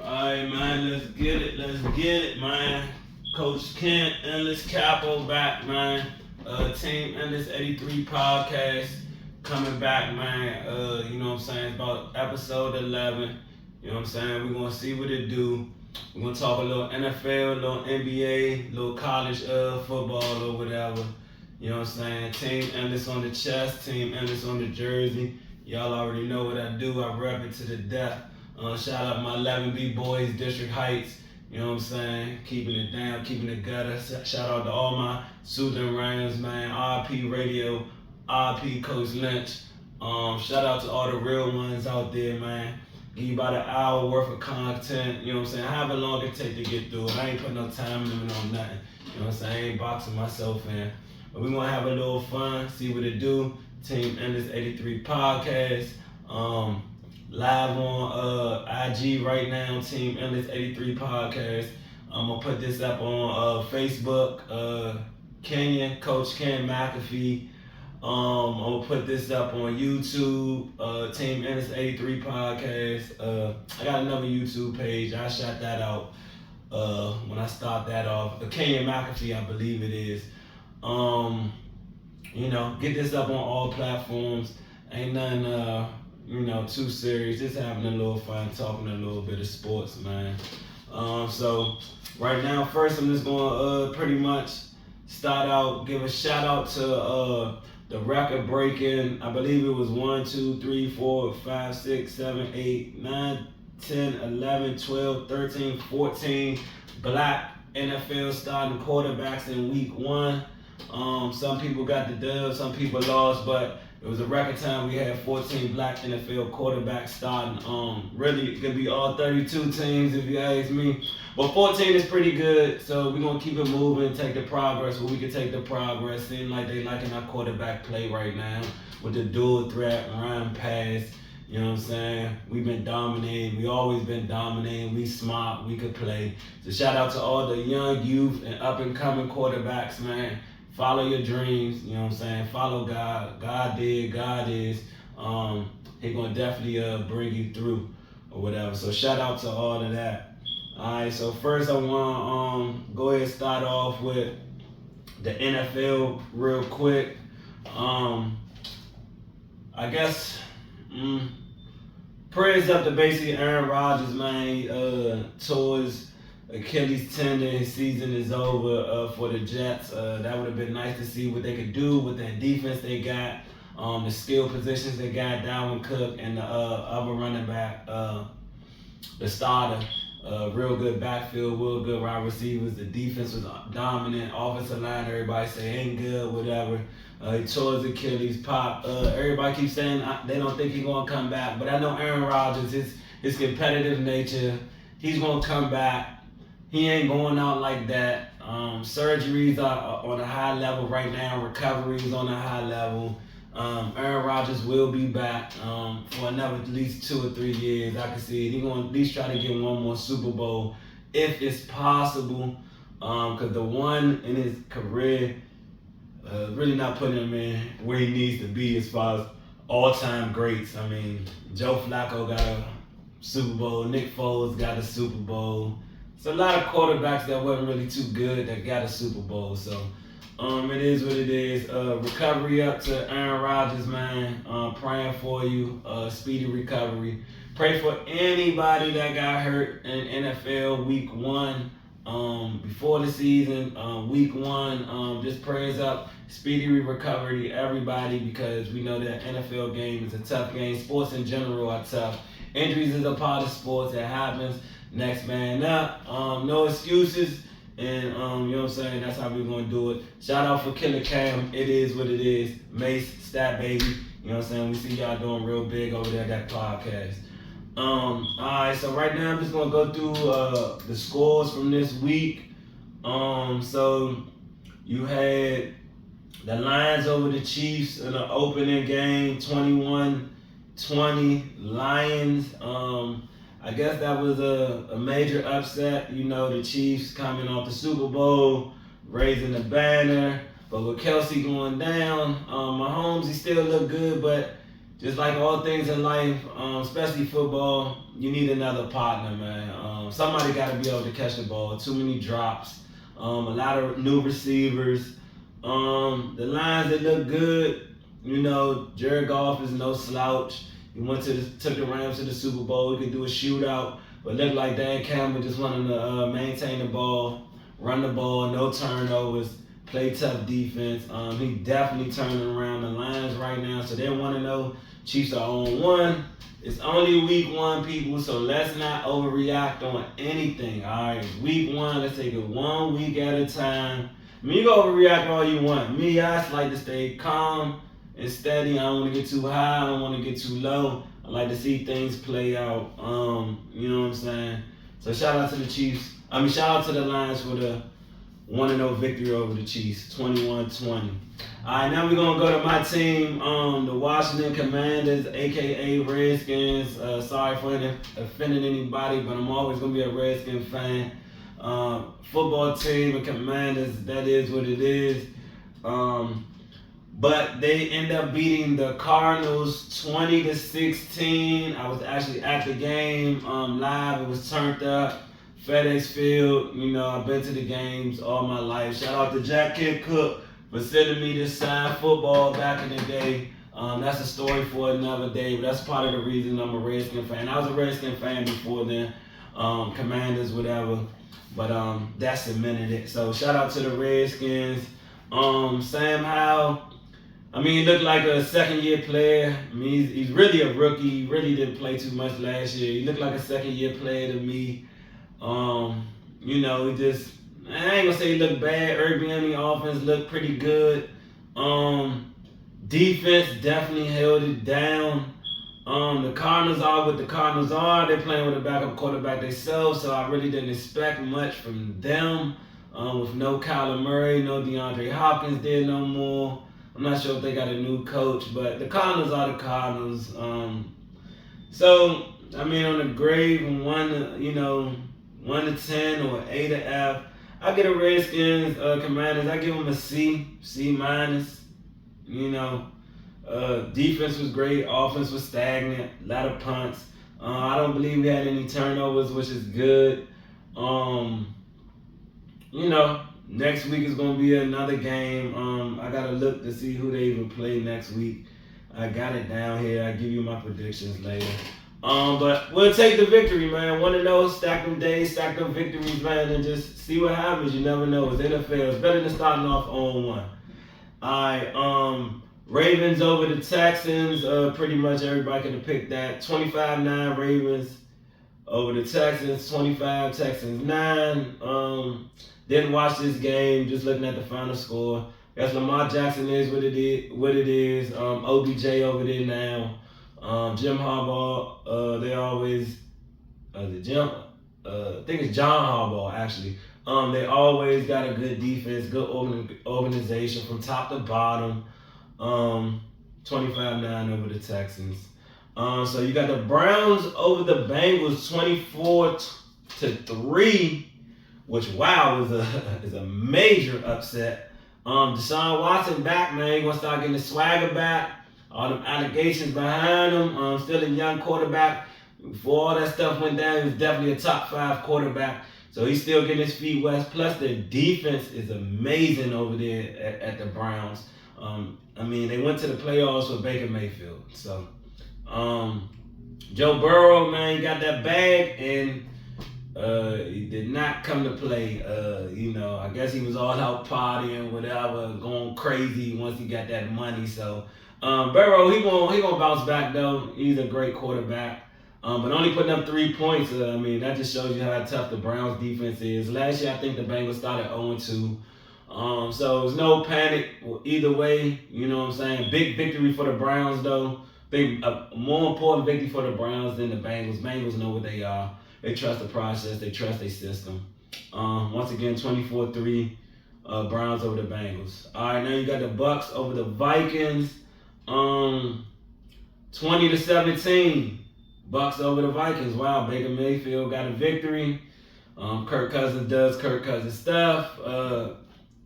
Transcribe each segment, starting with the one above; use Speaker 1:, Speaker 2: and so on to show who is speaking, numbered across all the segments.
Speaker 1: Alright, man, let's get it, man. Coach Kent, Endless Capo back, man. Teamendless83 podcast coming back, man. You know what I'm saying? It's about episode 11. You know what I'm saying? We're gonna see what it do. We're gonna talk a little NFL, a little NBA, a little college football or whatever. You know what I'm saying? Team Endless on the chest, Team Endless on the jersey. Y'all already know what I do. I rep it to the death. Shout out my 11B boys, District Heights. You know what I'm saying? Keeping it down, keeping it gutter. Shout out to all my Soothing Rams, man. RP Radio, RP Coach Lynch. Shout out to all the real ones out there, man. Give you about an hour worth of content. You know what I'm saying? However long it take to get through it. I ain't putting no time limit on nothing. You know what I'm saying? I ain't boxing myself in. But we're gonna have a little fun, see what it do. Teamendless83 podcast. Live on IG right now, Teamendless83 podcast. I'm gonna put this up on Facebook, Kenyon, Coach Ken McAfee. I'm gonna put this up on YouTube, Teamendless83 podcast. I got another YouTube page. I shot that out when I start that off. Kenyon McAfee, I believe it is. You know, get this up on all platforms. Ain't nothing too serious. Just having a little fun, talking a little bit of sports, man. So right now, first I'm just gonna pretty much start out, give a shout out to the record breaking, I believe it was 1, 2, 3, 4, 5, 6, 7, 8, 9, 10, 11, 12, 13, 14 black NFL starting quarterbacks in week 1. Some people got the dub, some people lost, but it was a record time. We had 14 black NFL quarterbacks starting. Really, it could be all 32 teams if you ask me. But 14 is pretty good, so we're going to keep it moving, take the progress where we can take the progress. Seems like they liking our quarterback play right now with the dual threat, run, pass. You know what I'm saying? We've been dominating. We always been dominating. We smart. We could play. So shout out to all the young youth and up-and-coming quarterbacks, man. Follow your dreams, you know what I'm saying? Follow God. God did, God is. He gonna definitely bring you through or whatever. So shout out to all of that. Alright, so first I wanna go ahead and start off with the NFL real quick. I guess prayers up to basically Aaron Rodgers, man, towards Achilles tendon. His season is over for the Jets. That would have been nice to see what they could do with that defense they got, the skill positions they got, Dalvin Cook and the other running back, the starter. Real good backfield, real good wide receivers. The defense was dominant. Offensive line, everybody say ain't good, whatever. He tore his Achilles pop. Everybody keeps saying they don't think he's gonna come back, but I know Aaron Rodgers, his competitive nature, he's gonna come back. He ain't going out like that. Surgeries are on a high level right now. Recovery is on a high level. Aaron Rodgers will be back for another at least 2 or 3 years. I can see it. He's going to at least try to get one more Super Bowl if it's possible. Because the one in his career really not putting him in where he needs to be as far as all-time greats. I mean, Joe Flacco got a Super Bowl. Nick Foles got a Super Bowl. It's a lot of quarterbacks that wasn't really too good that got a Super Bowl. So it is what it is. Recovery up to Aaron Rodgers, man. Praying for you. Speedy recovery. Pray for anybody that got hurt in NFL week 1. Before the season, week 1. Just prayers up. Speedy recovery, everybody, because we know that NFL game is a tough game. Sports in general are tough. Injuries is a part of sports. It happens. Next man up. No excuses. And you know what I'm saying? That's how we're gonna do it. Shout out for Killer Cam. It is what it is. Mace, Stat Baby. You know what I'm saying? We see y'all doing real big over there at that podcast. Alright, so right now I'm just gonna go through the scores from this week. So you had the Lions over the Chiefs in the opening game, 21-20 Lions. I guess that was a major upset. You know, the Chiefs coming off the Super Bowl, raising the banner. But with Kelsey going down, Mahomes, he still looked good, but just like all things in life, especially football, you need another partner, man. Somebody got to be able to catch the ball. Too many drops, a lot of new receivers. The lines, they look good. You know, Jared Goff is no slouch. He took the Rams to the Super Bowl. He could do a shootout, but looked like Dan Campbell just wanted to maintain the ball, run the ball, no turnovers, play tough defense. He definitely turning around the lines right now, so they want to know Chiefs are on one. It's only week one, people, so let's not overreact on anything. All right, it's week one. Let's take it 1 week at a time. I mean, you can overreact all you want. Me, I just like to stay calm and steady. I don't want to get too high. I don't want to get too low. I like to see things play out. You know what I'm saying? So shout out to the Chiefs. Shout out to the Lions for the 1-0 victory over the Chiefs, 21-20. All right, now we're going to go to my team, the Washington Commanders, a.k.a. Redskins. Sorry for offending anybody, but I'm always going to be a Redskins fan. Football team and Commanders, that is what it is. But they end up beating the Cardinals 20-16. I was actually at the game live. It was turned up. FedEx Field, you know, I've been to the games all my life. Shout out to Jack Kid Cook for sending me this signed football back in the day. That's a story for another day, but that's part of the reason I'm a Redskin fan. I was a Redskin fan before then, Commanders, whatever, but that cemented it. So shout out to the Redskins. Sam Howell, he looked like a second-year player. He's really a rookie. He really didn't play too much last year. He looked like a second-year player to me. You know, I ain't gonna say he looked bad. Airbnb offense looked pretty good. Defense definitely held it down. The Cardinals are what the Cardinals are. They're playing with a backup quarterback themselves, so I really didn't expect much from them. With no Kyler Murray, no DeAndre Hopkins there no more. I'm not sure if they got a new coach, but the Cardinals are the Cardinals. So, on the grade from 1 to 10 or A to F, I get a Redskins Commanders. I give them a C minus. You know, defense was great, offense was stagnant, a lot of punts. I don't believe we had any turnovers, which is good. Next week is gonna be another game. I gotta look to see who they even play next week. I got it down here. I'll give you my predictions later. But we'll take the victory, man. 1-0, stack them days, stack them victories, man, and just see what happens. You never know. It's NFL. It's better than starting off 0-1. Alright, Ravens over the Texans. Pretty much everybody could have picked that. 25-9 Ravens over the Texans. 25 Texans 9. Didn't watch this game. Just looking at the final score. Guess Lamar Jackson is what it is. OBJ over there now. Jim Harbaugh, they always, I think it's John Harbaugh actually. They always got a good defense, good organization from top to bottom. 25-9 over the Texans. So you got the Browns over the Bengals 24-3, which wow is a major upset. Deshaun Watson back, man. Gonna start getting the swagger back. All them allegations behind him. Still a young quarterback. Before all that stuff went down, he was definitely a top 5 quarterback. So he's still getting his feet wet. Plus, their defense is amazing over there at the Browns. They went to the playoffs with Baker Mayfield. So, Joe Burrow, man, he got that bag, and he did not come to play. I guess he was all out partying, whatever, going crazy once he got that money. So, Burrow, he gonna bounce back though. He's a great quarterback. But only putting up 3 points, that just shows you how tough the Browns defense is. Last year, I think the Bengals started 0-2. So there's no panic either way. You know what I'm saying? Big victory for the Browns though. Big, more important victory for the Browns than the Bengals. Bengals know what they are. They trust the process. They trust their system. Once again, 24-3, Browns over the Bengals. All right, now you got the Bucks over the Vikings. 20-17. Bucks over the Vikings. Wow, Baker Mayfield got a victory. Kirk Cousins does Kirk Cousins stuff.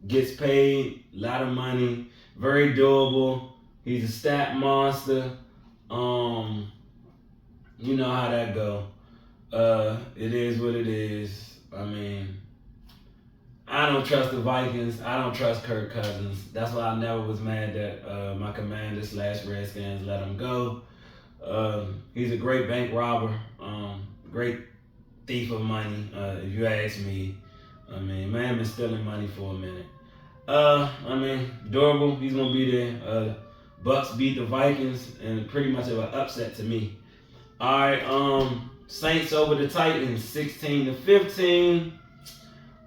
Speaker 1: Gets paid a lot of money. Very durable. He's a stat monster. You know how that go. It is what it is. I mean, I don't trust the Vikings. I don't trust Kirk Cousins. That's why I never was mad that my Commanders/Redskins let him go. He's a great bank robber, great thief of money, if you ask me. I mean, man been stealing money for a minute. I mean, durable, he's gonna be there. Bucks beat the Vikings and pretty much of an upset to me. Alright, Saints over the Titans, 16-15.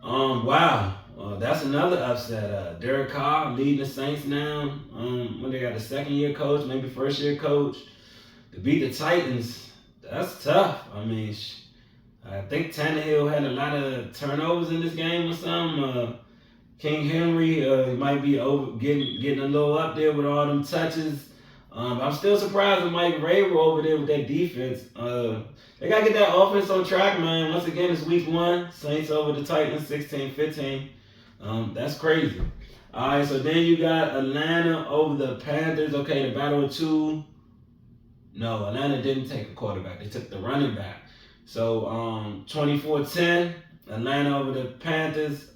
Speaker 1: Wow. That's another upset. Derek Carr leading the Saints now. When they got a second-year coach, maybe first-year coach. To beat the Titans, that's tough. I mean, I think Tannehill had a lot of turnovers in this game or something. King Henry might be getting a little up there with all them touches. I'm still surprised with Mike Vrabel over there with that defense. They got to get that offense on track, man. Once again, it's week 1. Saints over the Titans, 16-15. That's crazy. All right, so then you got Atlanta over the Panthers. Okay, the battle of two. No, Atlanta didn't take a quarterback. They took the running back. So 24-10, Atlanta over the Panthers.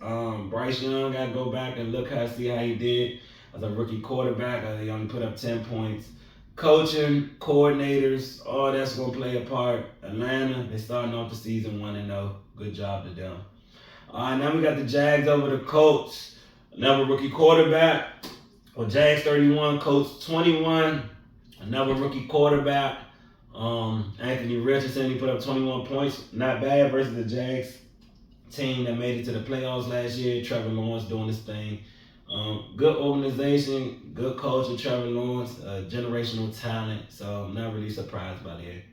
Speaker 1: Bryce Young got to go back and see how he did as a rookie quarterback. He only put up 10 points. Coaching, coordinators, all that's going to play a part. Atlanta, they're starting off the season 1-0. Good job to them. All right, now we got the Jags over the Colts. Another rookie quarterback. Well, Jags 31, Colts 21. Another rookie quarterback. Anthony Richardson, he put up 21 points. Not bad versus the Jags team that made it to the playoffs last year. Trevor Lawrence doing his thing. Good organization, good coach with Trevor Lawrence, generational talent. So I'm not really surprised by that.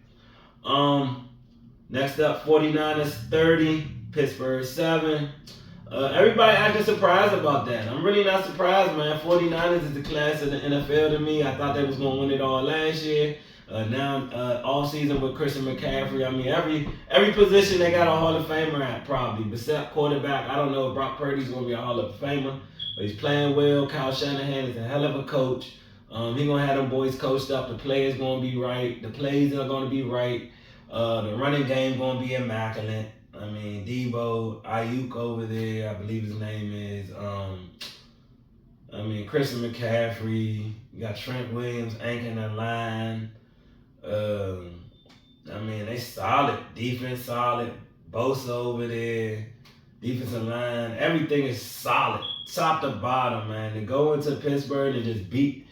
Speaker 1: Next up, 49ers 30, Pittsburgh 7. Everybody acting surprised about that. I'm really not surprised, man. 49ers is the class of the NFL to me. I thought they was going to win it all last year. Now, all season with Christian McCaffrey. I mean, every position they got a Hall of Famer at, probably. Except quarterback. I don't know if Brock Purdy's going to be a Hall of Famer. But he's playing well. Kyle Shanahan is a hell of a coach. He's going to have them boys coached up. The players going to be right. The plays are going to be right. The running game going to be immaculate. I mean, Debo, Ayuk over there, I believe his name is. Christian McCaffrey. You got Trent Williams anchoring the line. They solid. Defense solid. Bosa over there. Defensive line. Everything is solid. Top to bottom, man. To go into Pittsburgh and just beat.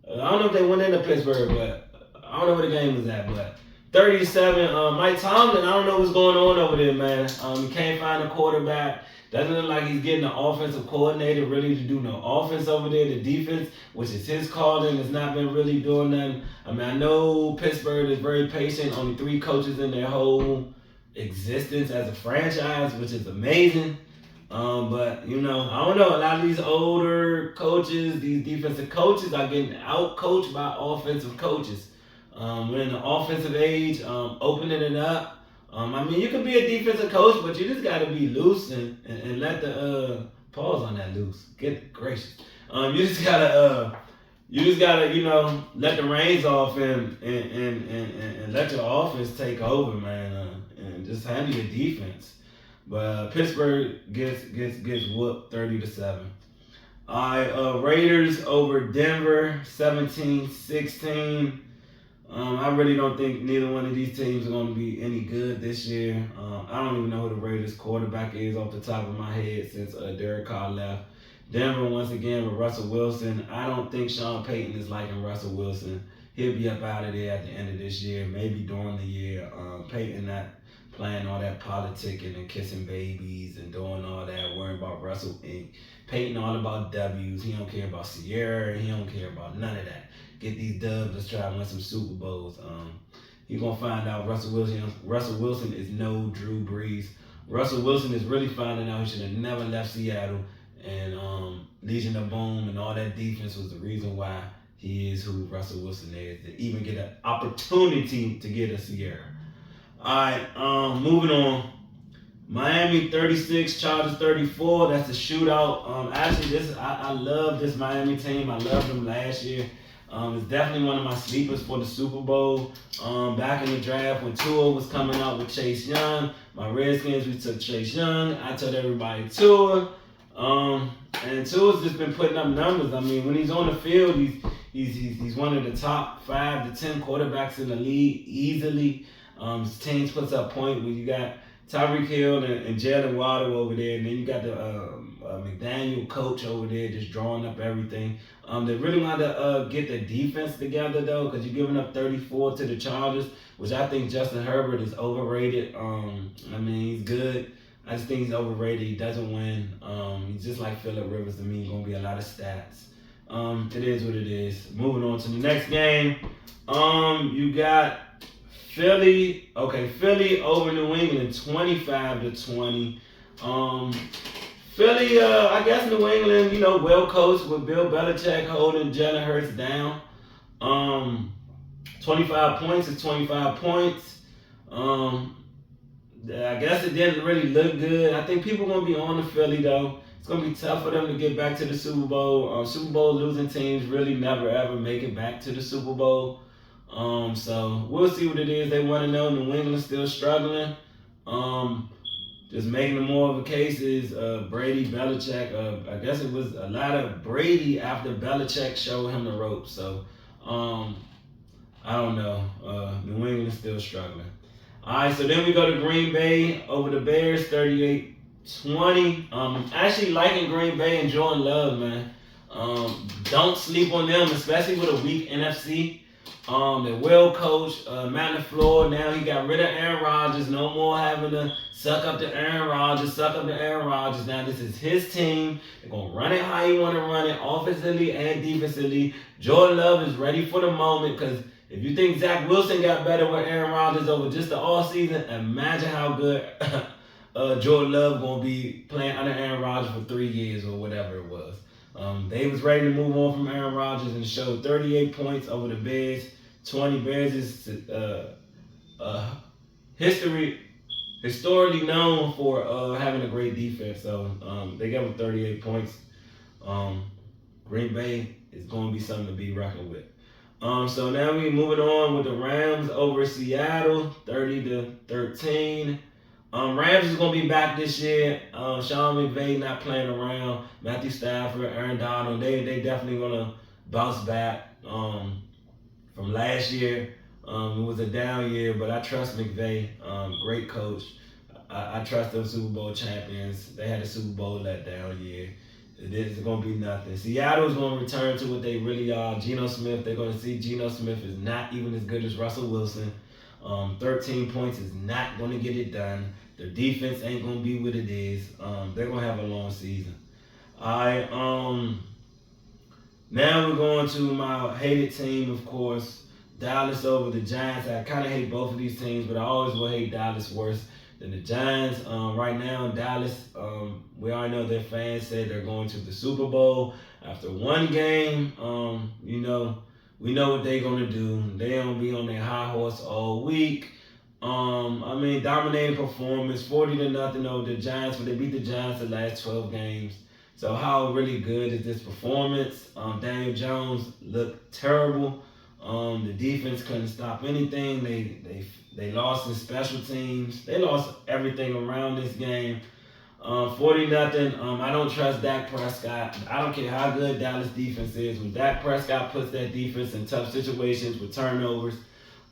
Speaker 1: I don't know if they went into Pittsburgh, but I don't know where the game was at, but 37, Mike Tomlin, I don't know what's going on over there, man. He can't find a quarterback. Doesn't look like he's getting an offensive coordinator really to do no offense over there. The defense, which is his calling, has not been really doing nothing. I mean, I know Pittsburgh is very patient. Only 3 coaches in their whole existence as a franchise, which is amazing. But, you know, I don't know. A lot of these older coaches, these defensive coaches are getting out-coached by offensive coaches. We're in the offensive age, opening it up. You can be a defensive coach, but you just got to be loose and let the pause on that loose. Get gracious. You just gotta let the reins off and let your offense take over, man, and just handle your defense. But Pittsburgh gets whooped 30-7. All right, Raiders over Denver 17-16. I really don't think neither one of these teams are going to be any good this year. I don't even know who the Raiders quarterback is off the top of my head since Derek Carr left. Denver, once again, with Russell Wilson. I don't think Sean Payton is liking Russell Wilson. He'll be up out of there at the end of this year, maybe during the year. Payton not playing all that politicking and kissing babies and doing all that, worrying about Russell. Payton all about W's. He don't care about Sierra. He don't care about none of that. Get these dubs. Let's try to win some Super Bowls. He's gonna find out Russell Wilson is no Drew Brees. Russell Wilson is really finding out he should have never left Seattle. And Legion of Boom and all that defense was the reason why he is who Russell Wilson is, to even get an opportunity to get a Sierra. All right, moving on. Miami 36, Chargers 34. That's a shootout. I love this Miami team. I loved them last year. It's definitely one of my sleepers for the Super Bowl. Back in the draft when Tua was coming out with Chase Young, my Redskins, we took Chase Young. I told everybody Tua. And Tua's just been putting up numbers. I mean, when he's on the field, he's one of the top 5 to 10 quarterbacks in the league easily. His team puts up points when you got Tyreek Hill and Jalen Waddle over there, and then you got the McDaniel coach over there just drawing up everything. They really want to get the defense together though, because you're giving up 34 to the Chargers, which I think Justin Herbert is overrated. I mean, he's good. I just think he's overrated. He doesn't win. He's just like Phillip Rivers to me. He's gonna be a lot of stats. It is what it is. Moving on to the next game. You got Philly. Okay, Philly over New England, 25-20. Philly, I guess New England, well coached with Bill Belichick holding Jalen Hurts down. 25 points is 25 points. I guess it didn't really look good. I think people are going to be on the Philly, though. It's going to be tough for them to get back to the Super Bowl. Super Bowl losing teams really never, ever make it back to the Super Bowl. So we'll see what it is. They want to know. New England's still struggling. Just making more of a case is Brady, Belichick. I guess it was a lot of Brady after Belichick showed him the ropes. So I don't know. New England's still struggling. All right, so then we go to Green Bay over the Bears, 38-20. Actually liking Green Bay and Jordan Love, man. Don't sleep on them, especially with a weak NFC. They're well coached. Matt LaFleur, now he got rid of Aaron Rodgers. No more having to suck up to Aaron Rodgers. Now this is his team. They're going to run it how you want to run it, offensively and defensively. Jordan Love is ready for the moment because if you think Zach Wilson got better with Aaron Rodgers over just the offseason, imagine how good Jordan Love going to be playing under Aaron Rodgers for 3 years or whatever it was. They was ready to move on from Aaron Rodgers and showed 38 points over the Bears. 20 Bears is historically known for having a great defense. So they got them 38 points. Green Bay is going to be something to be reckoned with. So now we're moving on with the Rams over Seattle, 30-13. Rams is going to be back this year. Sean McVay not playing around. Matthew Stafford, Aaron Donald, they definitely going to bounce back from last year. It was a down year, but I trust McVay. Great coach. I trust them Super Bowl champions. They had a Super Bowl letdown year. It's going to be nothing. Seattle is going to return to what they really are. Geno Smith, they're going to see Geno Smith is not even as good as Russell Wilson. 13 points is not going to get it done. Their defense ain't going to be what it is. They're going to have a long season. All right. Now we're going to my hated team, of course. Dallas over the Giants. I kind of hate both of these teams, but I always will hate Dallas worse than the Giants. Right now, Dallas, we already know their fans said they're going to the Super Bowl. After one game, we know what they're going to do. They're going to be on their high horse all week. Dominating performance, 40-0 over the Giants, but they beat the Giants the last 12 games. So how really good is this performance? Daniel Jones looked terrible. The defense couldn't stop anything. They lost in special teams. They lost everything around this game. 40-0. I don't trust Dak Prescott. I don't care how good Dallas defense is. When Dak Prescott puts that defense in tough situations with turnovers,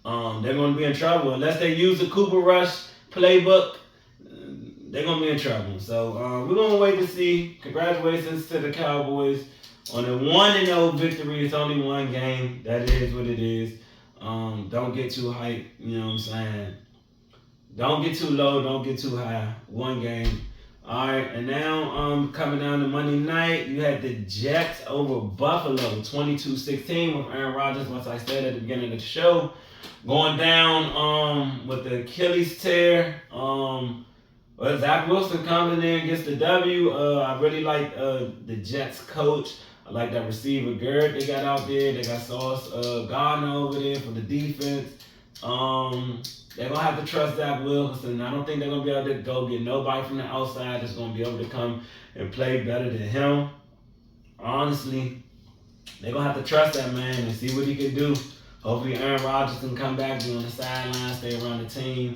Speaker 1: they're going to be in trouble. Unless they use the Cooper Rush playbook, they're going to be in trouble. So we're going to wait to see. Congratulations to the Cowboys on a 1-0 victory. It's only one game. That is what it is. Don't get too hyped. You know what I'm saying? Don't get too low. Don't get too high. One game. All right, and now coming down to Monday night, you had the Jets over Buffalo, 22-16 with Aaron Rodgers, once I said at the beginning of the show. Going down with the Achilles tear. Zach Wilson coming in against the W. I really like the Jets coach. I like that receiver Garrett they got out there. They got Sauce Gardner over there for the defense. They're going to have to trust Zach Wilson. I don't think they're going to be able to go get nobody from the outside that's going to be able to come and play better than him. Honestly, they're going to have to trust that man and see what he can do. Hopefully Aaron Rodgers can come back, be on the sideline, stay around the team,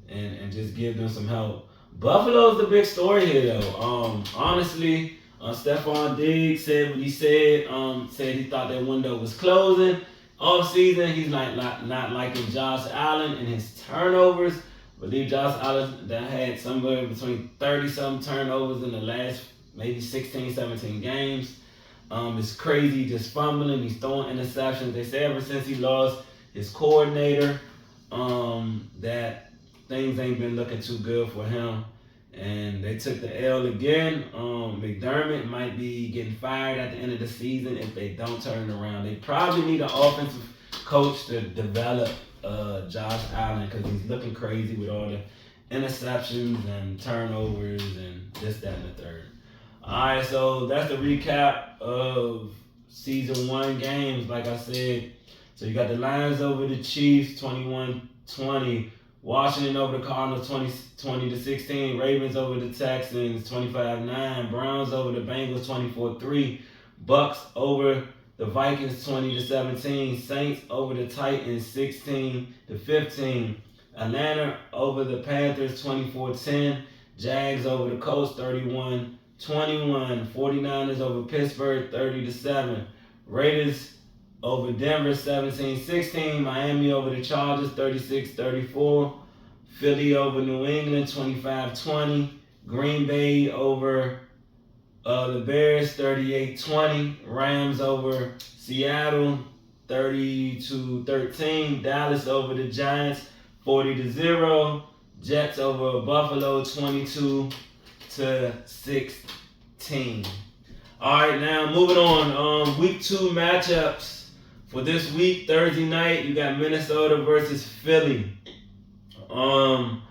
Speaker 1: and just give them some help. Buffalo's the big story here, though. Honestly, Stephon Diggs said what he said. Said he thought that window was closing. Off season, he's not liking Josh Allen and his turnovers. I believe Josh Allen that had somewhere between 30-something turnovers in the last maybe 16, 17 games. It's crazy, just fumbling. He's throwing interceptions. They say ever since he lost his coordinator, that things ain't been looking too good for him. And they took the L again. McDermott might be getting fired at the end of the season if they don't turn it around. They probably need an offensive coach to develop Josh Allen because he's looking crazy with all the interceptions and turnovers and this, that, and the third. All right, so that's the recap of Season 1 games, like I said. So you got the Lions over the Chiefs, 21-20. Washington over the Cardinals, 20-16. Ravens over the Texans, 25-9. Browns over the Bengals, 24-3. Bucks over the Vikings, 20-17. Saints over the Titans, 16-15. Atlanta over the Panthers, 24-10. Jags over the Colts, 31-21. 49ers over Pittsburgh, 30-7. Raiders over Denver, 17-16. Miami over the Chargers, 36-34. Philly over New England, 25-20. Green Bay over the Bears, 38-20. Rams over Seattle, 30-13. Dallas over the Giants, 40-0. Jets over Buffalo, 22-16. All right, now moving on. Week 2 matchups. For this week, Thursday night, you got Minnesota versus Philly. I'm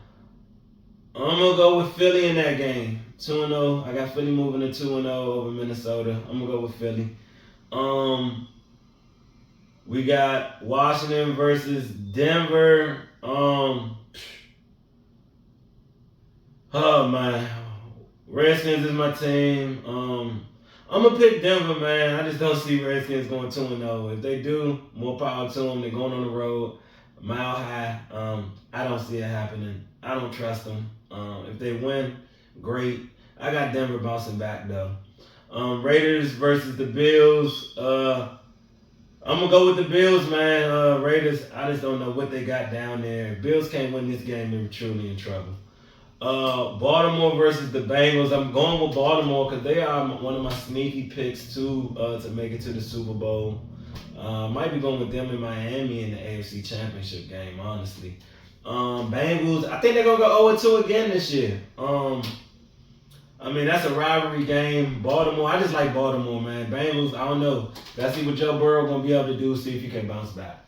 Speaker 1: going to go with Philly in that game. 2-0. I got Philly moving to 2-0 over Minnesota. I'm going to go with Philly. We got Washington versus Denver. Oh, man. Redskins is my team. I'm going to pick Denver, man. I just don't see Redskins going 2-0. If they do, more power to them. They're going on the road, mile high. I don't see it happening. I don't trust them. If they win, great. I got Denver bouncing back, though. Raiders versus the Bills. I'm going to go with the Bills, man. Raiders, I just don't know what they got down there. If Bills can't win this game, they're truly in trouble. Baltimore versus the Bengals. I'm going with Baltimore because they are one of my sneaky picks too to make it to the Super Bowl. Might be going with them in Miami in the AFC Championship game, honestly. Bengals, I think they're going to go 0-2 again this year. I mean, that's a rivalry game. Baltimore, I just like Baltimore, man. Bengals, I don't know. Gotta see what Joe Burrow going to be able to do, see if he can bounce back.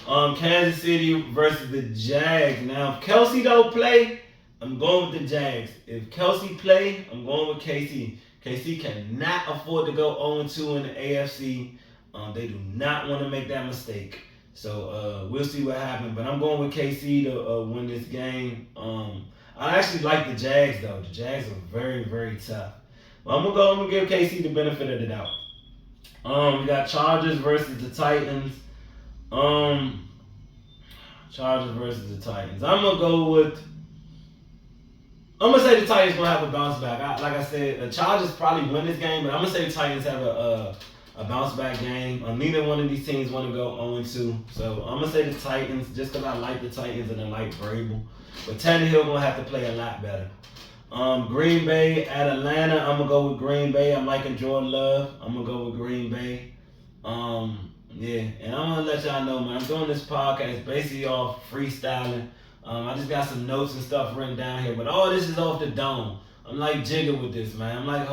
Speaker 1: Kansas City versus the Jags. Now, if Kelsey don't play, I'm going with the Jags. If Kelsey play, I'm going with KC. KC cannot afford to go 0-2 in the AFC. They do not want to make that mistake. So we'll see what happens. But I'm going with KC to win this game. I actually like the Jags, though. The Jags are very, very tough. But I'm going to give KC the benefit of the doubt. We got Chargers versus the Titans. Chargers versus the Titans. I'm going to say the Titans going to have a bounce back. Like I said, the Chargers probably win this game, but I'm going to say the Titans have a bounce back game. Neither one of these teams want to go 0-2. So I'm going to say the Titans just because I like the Titans and I like Vrabel. But Tannehill going to have to play a lot better. Green Bay at Atlanta. I'm going to go with Green Bay. I'm liking Jordan Love. I'm going to go with Green Bay. Yeah, and I'm going to let y'all know, man, I'm doing this podcast basically off freestyling. I just got some notes and stuff written down here, but all this is off the dome. I'm like Jigga with this, man. I'm like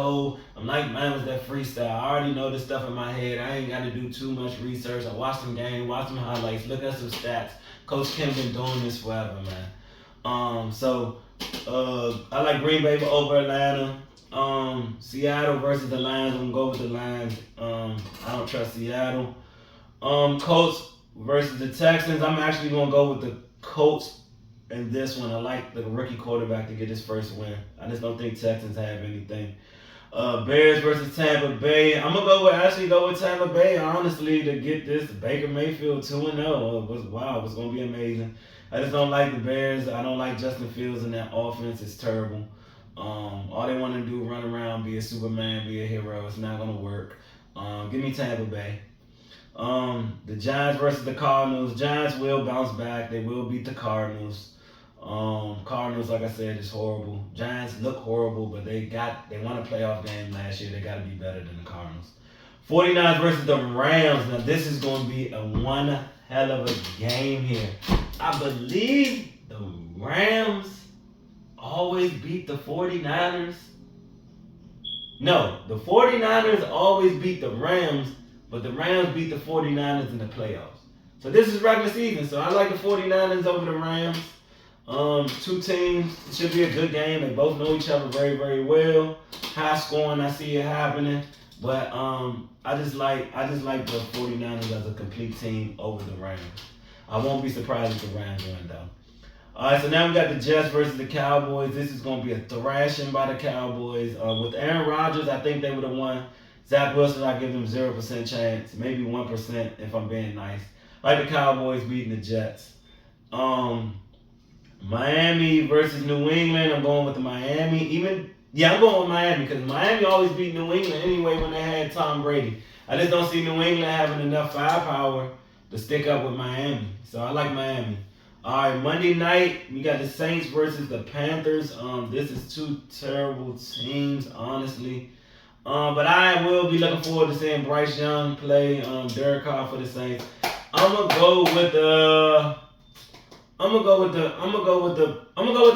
Speaker 1: man with that freestyle. I already know this stuff in my head. I ain't got to do too much research. I watch some games, watch some highlights, look at some stats. Coach Kim been doing this forever, man. So I like Green Bay over Atlanta. Seattle versus the Lions. I'm going to go with the Lions. I don't trust Seattle. Colts versus the Texans. I'm actually going to go with the Colts. And this one, I like the rookie quarterback to get his first win. I just don't think Texans have anything. Bears versus Tampa Bay. I'm gonna go with Tampa Bay, honestly, to get this Baker Mayfield 2-0. It's gonna be amazing. I just don't like the Bears. I don't like Justin Fields in that offense. It's terrible. All they want to do run around, be a Superman, be a hero. It's not gonna work. Give me Tampa Bay. The Giants versus the Cardinals. Giants will bounce back. They will beat the Cardinals. Cardinals, like I said, is horrible. Giants look horrible, but they won a playoff game last year. They got to be better than the Cardinals. 49ers versus the Rams. Now, this is going to be a one hell of a game here. I believe the Rams always beat the 49ers. No, the 49ers always beat the Rams, but the Rams beat the 49ers in the playoffs. So this is regular season, so I like the 49ers over the Rams. Two teams, it should be a good game. They both know each other very, very well. High scoring, I see it happening. But I just like the 49ers as a complete team over the Rams. I won't be surprised if the Rams win though. Alright, so now we got the Jets versus the Cowboys. This is gonna be a thrashing by the Cowboys. With Aaron Rodgers, I think they would have won. Zach Wilson, I give them 0% chance, maybe 1% if I'm being nice. Like the Cowboys beating the Jets. Miami versus New England. I'm going with the Miami. I'm going with Miami because Miami always beat New England anyway when they had Tom Brady. I just don't see New England having enough firepower to stick up with Miami. So I like Miami. All right, Monday night, we got the Saints versus the Panthers. This is two terrible teams, honestly. But I will be looking forward to seeing Bryce Young play Derek Carr for the Saints. I'm gonna go with the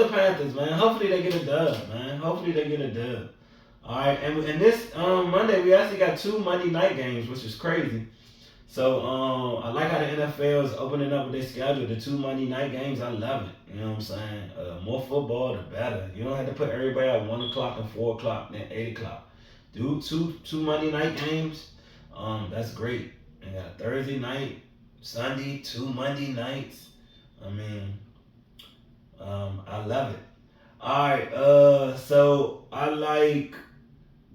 Speaker 1: Panthers, man. Hopefully they get a dub, man. All right, and this Monday we actually got 2 Monday night games, which is crazy. So I like how the NFL is opening up with their schedule. The 2 Monday night games, I love it. You know what I'm saying? More football, the better. You don't have to put everybody at 1 o'clock and 4 o'clock and 8 o'clock. Do two Monday night games. That's great. And got Thursday night, Sunday, 2 Monday nights. I mean, I love it. All right, so I like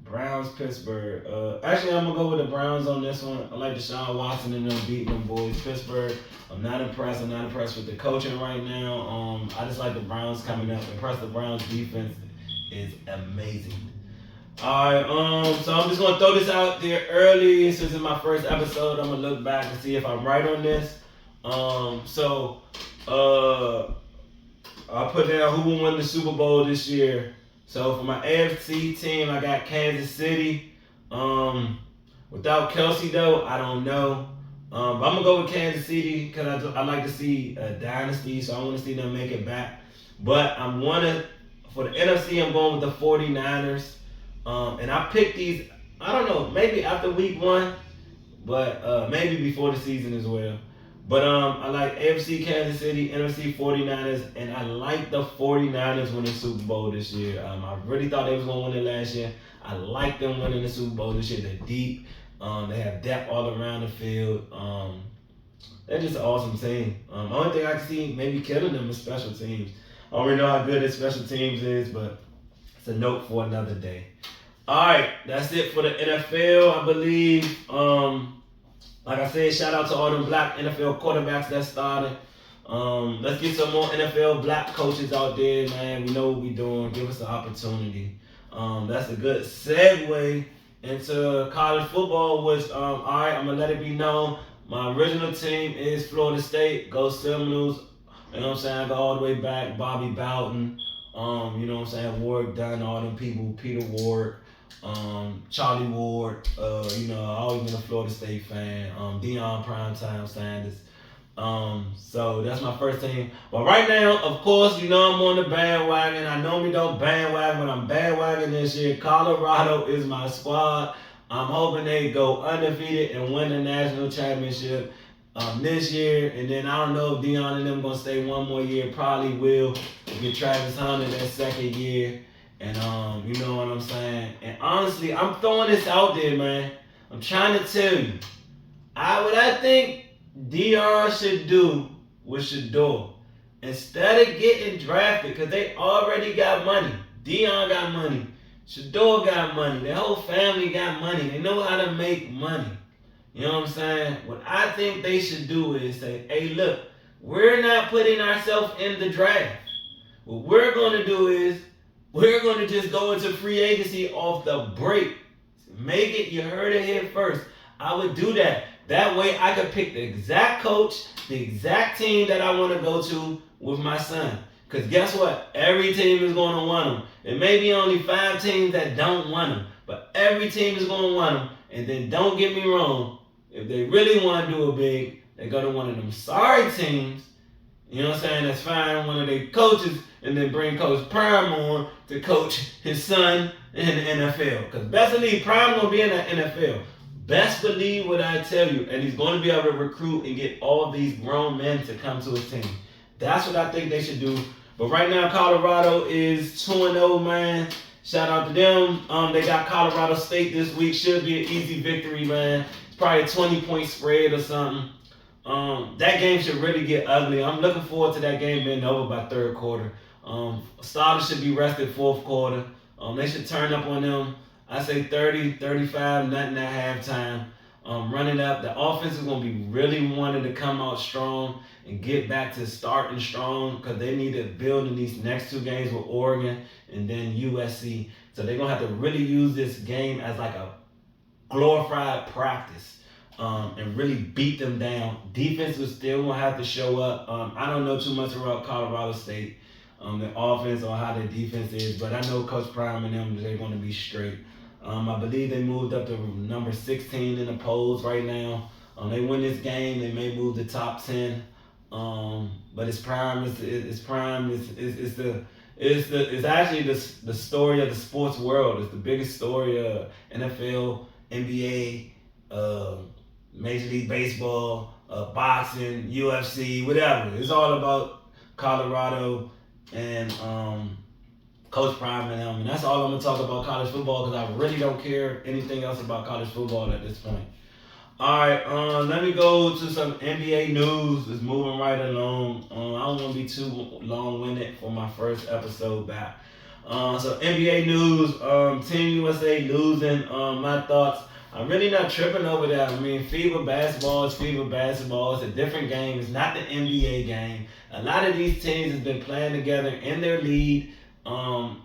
Speaker 1: Browns, Pittsburgh. Actually, I'm going to go with the Browns on this one. I like Deshaun Watson and them beating them boys. Pittsburgh, I'm not impressed. I'm not impressed with the coaching right now. I just like the Browns coming up. Impressed the Browns defense is amazing. All right, so I'm just going to throw this out there early. Since it's my first episode, I'm going to look back and see if I'm right on this. I put down who will win the Super Bowl this year. So for my AFC team, I got Kansas City. Without Kelsey though, I don't know. But I'm gonna go with Kansas City because I like to see a dynasty, so I want to see them make it back. But for the NFC, I'm going with the 49ers. And I picked these, I don't know, maybe after week 1, but maybe before the season as well. But I like AFC Kansas City, NFC 49ers, and I like the 49ers winning the Super Bowl this year. I really thought they was going to win it last year. I like them winning the Super Bowl this year. They're deep. They have depth all around the field. They're just an awesome team. Only thing I can see maybe killing them is special teams. I don't really know how good their special teams is, but it's a note for another day. All right, that's it for the NFL, I believe. Like I said, shout out to all them black NFL quarterbacks that started. Let's get some more NFL black coaches out there, man. We know what we're doing. Give us an opportunity. That's a good segue into college football, which, all right, I'm going to let it be known. My original team is Florida State. Go Seminoles. You know what I'm saying? I go all the way back. Bobby Bowden. You know what I'm saying? Ward Dunn, all them people. Peter Ward. Charlie Ward, I always been a Florida State fan. Deion Primetime Sanders. So that's my first team. But right now, of course, I'm on the bandwagon. I normally don't bandwagon, but I'm bandwagon this year. Colorado is my squad. I'm hoping they go undefeated and win the national championship this year. And then I don't know if Deion and them gonna stay one more year. Probably will. Get Travis Hunter that second year. And you know what I'm saying? And honestly, I'm throwing this out there, man. I'm trying to tell you. What I think Deion should do with Shador, instead of getting drafted, because they already got money. Deion got money. Shador got money. Their whole family got money. They know how to make money. You know what I'm saying? What I think they should do is say, hey, look, we're not putting ourselves in the draft. What we're going to do is we're going to just go into free agency off the break. Make it, you heard it here first. I would do that. That way I could pick the exact coach, the exact team that I want to go to with my son. Because guess what? Every team is going to want him. It may be only 5 teams that don't want him, but every team is going to want him. And then don't get me wrong, if they really want to do it big, they go to one of them sorry teams, you know what I'm saying, that's fine one of their coaches, and then bring Coach Prime on to coach his son in the NFL. Because best believe Prime going to be in the NFL. Best believe what I tell you. And he's going to be able to recruit and get all these grown men to come to his team. That's what I think they should do. But right now, Colorado is 2-0, man. Shout out to them. They got Colorado State this week. Should be an easy victory, man. It's probably a 20-point spread or something. That game should really get ugly. I'm looking forward to that game being over by third quarter. Starters should be rested fourth quarter. They should turn up on them. I say 30, 35, nothing at halftime. Running up. The offense is going to be really wanting to come out strong and get back to starting strong because they need to build in these next 2 games with Oregon and then USC. So they're going to have to really use this game as like a glorified practice and really beat them down. Defense will still going to have to show up. I don't know too much about Colorado State, the offense or how their defense is, but I know Coach Prime and them, they're going to be straight. I believe they moved up to number 16 in the polls right now. They win this game, they may move to top 10. But it's Prime. It's Prime. It's actually the story of the sports world. It's the biggest story of NFL, NBA, Major League Baseball, boxing, UFC, whatever. It's all about Colorado and Coach Prime and them. And that's all I'm going to talk about college football because I really don't care anything else about college football at this point. All right, let me go to some NBA news. It's moving right along. I don't want to be too long-winded for my first episode back. So NBA news, Team USA losing. My thoughts, I'm really not tripping over that. I mean, FIBA basketball is FIBA basketball. It's a different game. It's not the NBA game. A lot of these teams have been playing together in their league.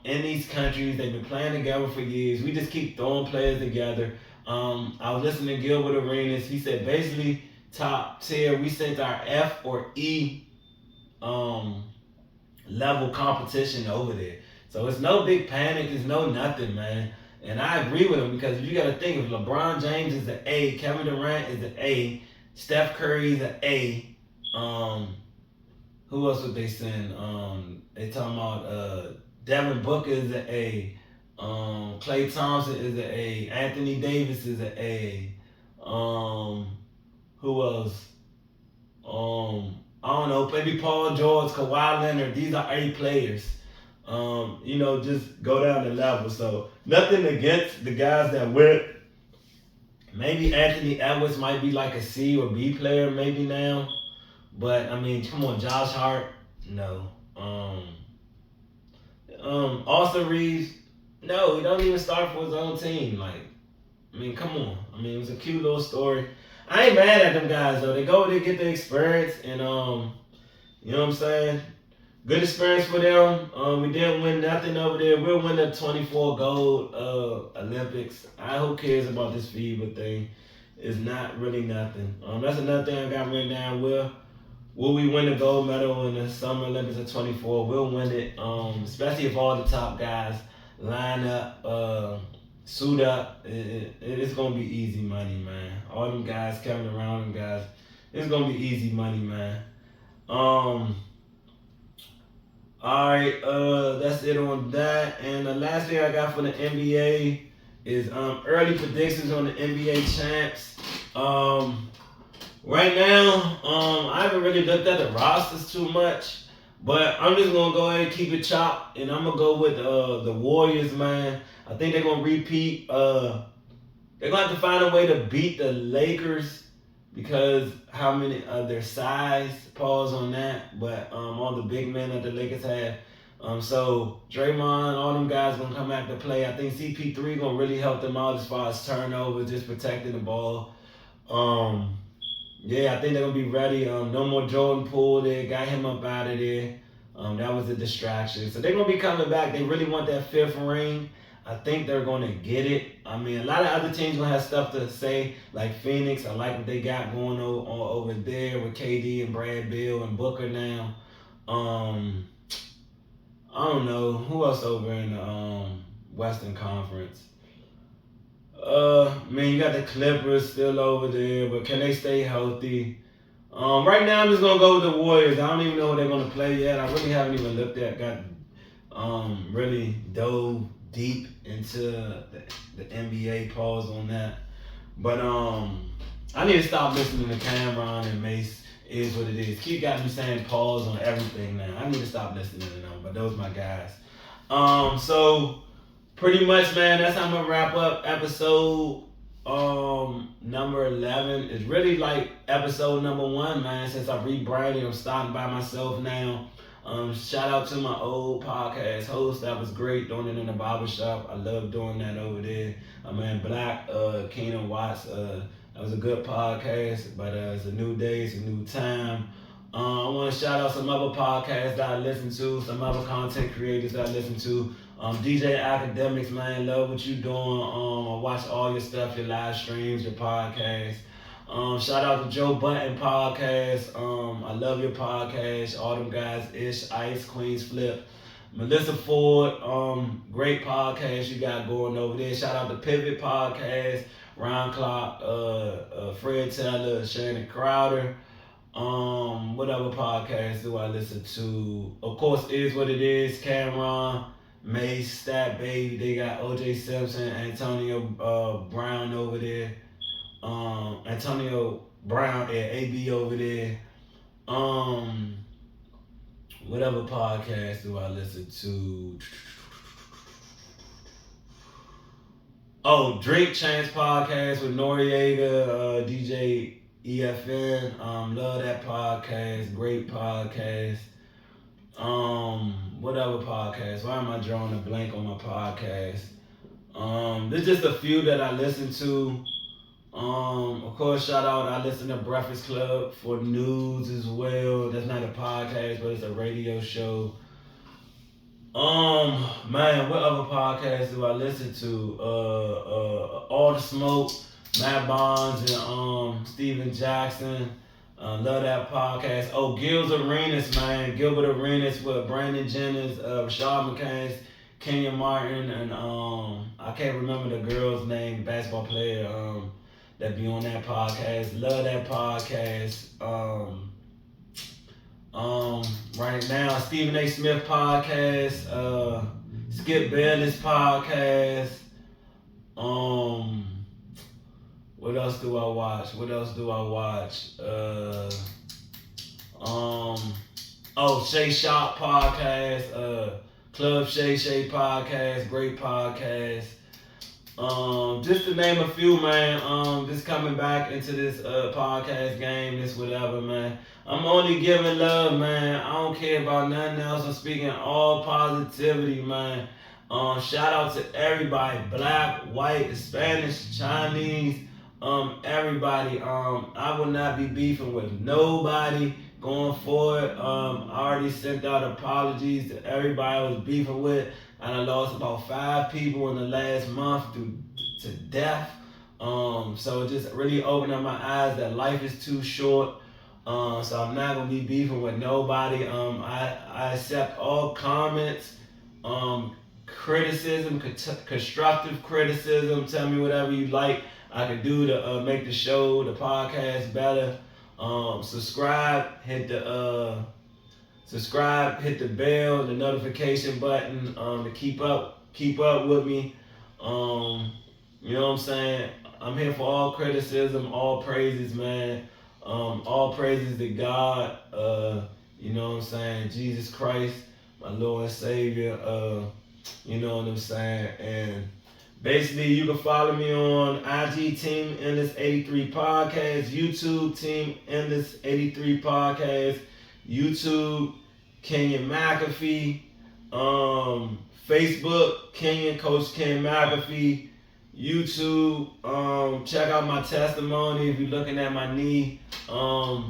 Speaker 1: In these countries, they've been playing together for years. We just keep throwing players together. I was listening to Gilbert Arenas. He said basically top tier, we sent our F or E level competition over there. So it's no big panic, it's no nothing, man. And I agree with him because you got to think if LeBron James is an A, Kevin Durant is an A, Steph Curry is an A. Who else would they send? They talking about Devin Booker is an A. Klay Thompson is an A. Anthony Davis is an A. Who else? I don't know. Maybe Paul George, Kawhi Leonard. These are A players. Just go down the level. So nothing against the guys that went. Maybe Anthony Edwards might be like a C or B player maybe now. But I mean, come on, Josh Hart, no. Austin Reeves, no, he don't even start for his own team. Like, I mean, come on. I mean, it was a cute little story. I ain't mad at them guys though. They go there, get the experience, and you know what I'm saying? Good experience for them. We didn't win nothing over there. We'll win the 24 gold Olympics. Who cares about this FIBA thing? It's not really nothing. That's another thing I got written down. Will we win the gold medal in the Summer Olympics of 24? We'll win it, especially if all the top guys line up, suit up. It's going to be easy money, man. All them guys coming around, them guys, it's going to be easy money, man. All right, that's it on that. And the last thing I got for the NBA is early predictions on the NBA champs. Right now, I haven't really looked at the rosters too much, but I'm just gonna go ahead and keep it chopped, and I'm gonna go with the Warriors, man. I think they're gonna repeat. They're gonna have to find a way to beat the Lakers because how many their size, pause on that, but all the big men that the Lakers have. So Draymond, all them guys gonna come back to play. I think CP3 gonna really help them out as far as turnovers, just protecting the ball. Yeah, I think they're gonna be ready. No more Jordan Poole. They got him up out of there. That was a distraction. So they're gonna be coming back. They really want that fifth ring. I think they're gonna get it. I mean, a lot of other teams gonna have stuff to say, like Phoenix. I like what they got going over there with KD and Brad Beal and Booker now. I don't know who else over in the Western Conference. Man, you got the Clippers still over there, but can they stay healthy? Right now, I'm just gonna go with the Warriors. I don't even know who they're gonna play yet. I really haven't even looked at. Got really dove deep into the NBA. Pause on that. But I need to stop listening to Cameron and Mace. Is what it is. Keep got me saying pause on everything now. I need to stop listening to them. But those my guys. So pretty much, man, that's how I'm gonna wrap up episode number 11. It's really like episode number 1, man. Since I rebranded, I'm starting by myself now. Shout out to my old podcast host. That was great doing it in the barbershop. I love doing that over there. Man, Black, Kenyon Watts. That was a good podcast, but it's a new day, it's a new time. I want to shout out some other podcasts that I listen to, some other content creators that I listen to. DJ Academics, man, love what you doing. I watch all your stuff, your live streams, your podcasts. Shout out to Joe Button Podcast. I love your podcast. All them guys, Ish, Ice, Queens Flip. Melissa Ford, great podcast you got going over there. Shout out to Pivot Podcast, Ron Clark, Fred Taylor, Shannon Crowder. What other podcasts do I listen to? Of course, Is What It Is, Cameron, Mace, Stat Baby. They got OJ Simpson, Antonio Brown over there. Antonio Brown and AB over there. Whatever podcast do I listen to? Oh, Drink Chance Podcast with Noriega, DJ EFN. Love that podcast. Great podcast. What other podcast? Why am I drawing a blank on my podcast? There's just a few that I listen to. Of course, shout out, I listen to Breakfast Club for news as well. That's not a podcast, but it's a radio show. Man, what other podcasts do I listen to? All the Smoke, Matt Bonds and Steven Jackson. Love that podcast. Oh, Gilbert Arenas, man. Gilbert Arenas with Brandon Jennings, Rashad McCain, Kenyon Martin, and I can't remember the girl's name, basketball player. That be on that podcast. Love that podcast. Right now, Stephen A. Smith podcast, Skip Bayless podcast. What else do I watch? Shay Shop podcast, Club Shay podcast, great podcast. Just to name a few, man. Just coming back into this podcast game, this whatever, man. I'm only giving love, man. I don't care about nothing else. I'm speaking all positivity, man. Shout out to everybody, black, white, Spanish, Chinese, everybody. I will not be beefing with nobody going forward. I already sent out apologies to everybody I was beefing with. And I lost about 5 people in the last month to death. So it just really opened up my eyes that life is too short. So I'm not gonna be beefing with nobody. I accept all comments, criticism, constructive criticism. Tell me whatever you like I can do to make the show, the podcast better. Subscribe, hit the bell, the notification button to keep up with me. You know what I'm saying? I'm here for all criticism, all praises, man. All praises to God. You know what I'm saying? Jesus Christ, my Lord and Savior. You know what I'm saying? And basically, you can follow me on IG Teamendless83podcast, YouTube Teamendless83podcast, YouTube Kenyon McAfee. Facebook, Kenyon, Coach Ken McAfee. YouTube, check out my testimony if you're looking at my knee. My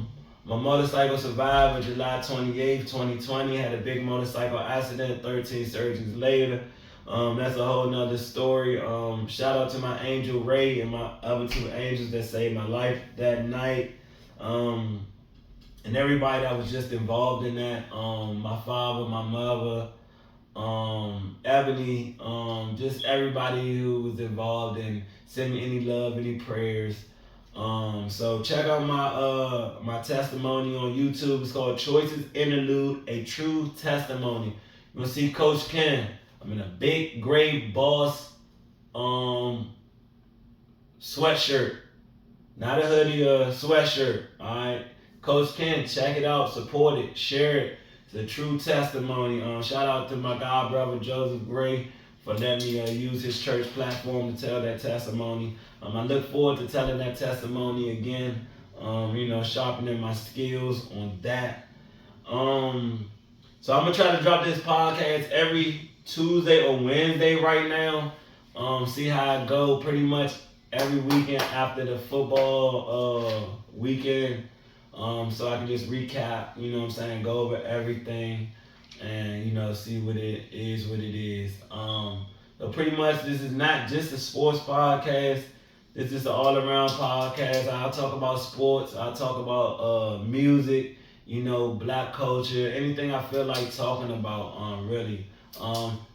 Speaker 1: motorcycle survived on July 28th, 2020. Had a big motorcycle accident, 13 surgeries later. That's a whole nother story. Shout out to my angel Ray and my other two angels that saved my life that night. And everybody that was just involved in that. My father, my mother, Ebony, just everybody who was involved and send me any love, any prayers. So check out my testimony on YouTube. It's called Choices Interlude, a True Testimony. You're gonna see Coach Ken. I'm in a big gray Boss sweatshirt. Not a hoodie, a sweatshirt. Alright. Coach Ken, check it out, support it, share it. It's a true testimony. Shout out to my god brother Joseph Gray for letting me use his church platform to tell that testimony. I look forward to telling that testimony again. Sharpening my skills on that. So I'm gonna try to drop this podcast every Tuesday or Wednesday right now. See how it go. Pretty much every weekend after the football weekend. So I can just recap, go over everything and, see what it is. But pretty much this is not just a sports podcast. This is an all-around podcast. I'll talk about sports. I'll talk about music, black culture, anything I feel like talking about, really.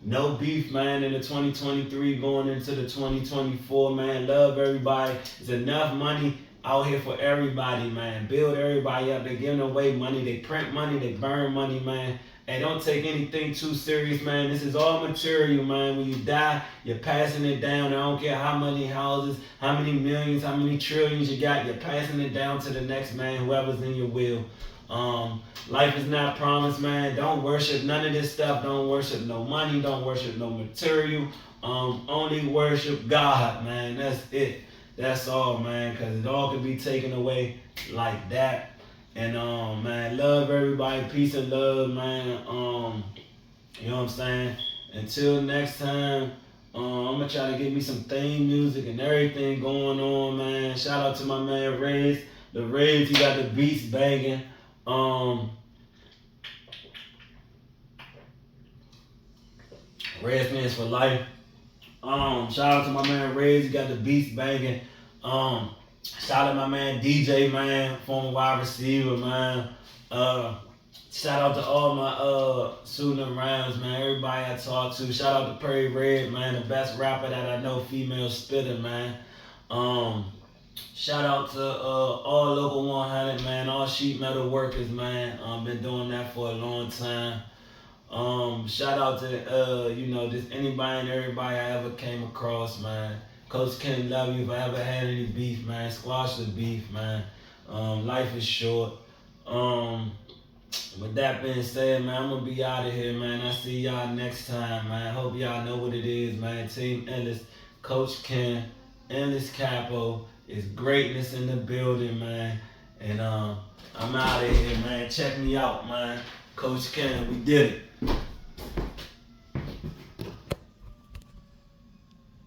Speaker 1: No beef, man, in the 2023 going into the 2024, man. Love everybody. There's enough money out here for everybody, man. Build everybody up. They're giving away money. They print money. They burn money, man. Hey, don't take anything too serious, man. This is all material, man. When you die, you're passing it down. I don't care how many houses, how many millions, how many trillions you got. You're passing it down to the next man, whoever's in your will. Life is not promised, man. Don't worship none of this stuff. Don't worship no money. Don't worship no material. Only worship God, man. That's it. That's all, man, because it all can be taken away like that. And, man, love everybody. Peace and love, man. You know what I'm saying? Until next time, I'm going to try to get me some theme music and everything going on, man. Shout out to my man, Reds. The Reds, he got the beats banging. Redskins for life. Shout out to my man Reds, he got the beats banging. Shout out to my man DJ, man, former wide receiver, man. Shout out to all my shooting rounds, man. Everybody I talk to. Shout out to Perry Red, man, the best rapper that I know, female spitter, man. Shout out to all Local 100, man, all sheet metal workers, man. Been doing that for a long time. Shout out to just anybody and everybody I ever came across, man. Coach Ken, love you. If I ever had any beef, man, squash the beef, man. Life is short. With that being said, man, I'm gonna be out of here, man. I see y'all next time, man. Hope y'all know what it is, man. Team Endless, Coach Ken, Endless Capo. It's greatness in the building, man. And I'm out of here, man. Check me out, man. Coach Ken, we did it.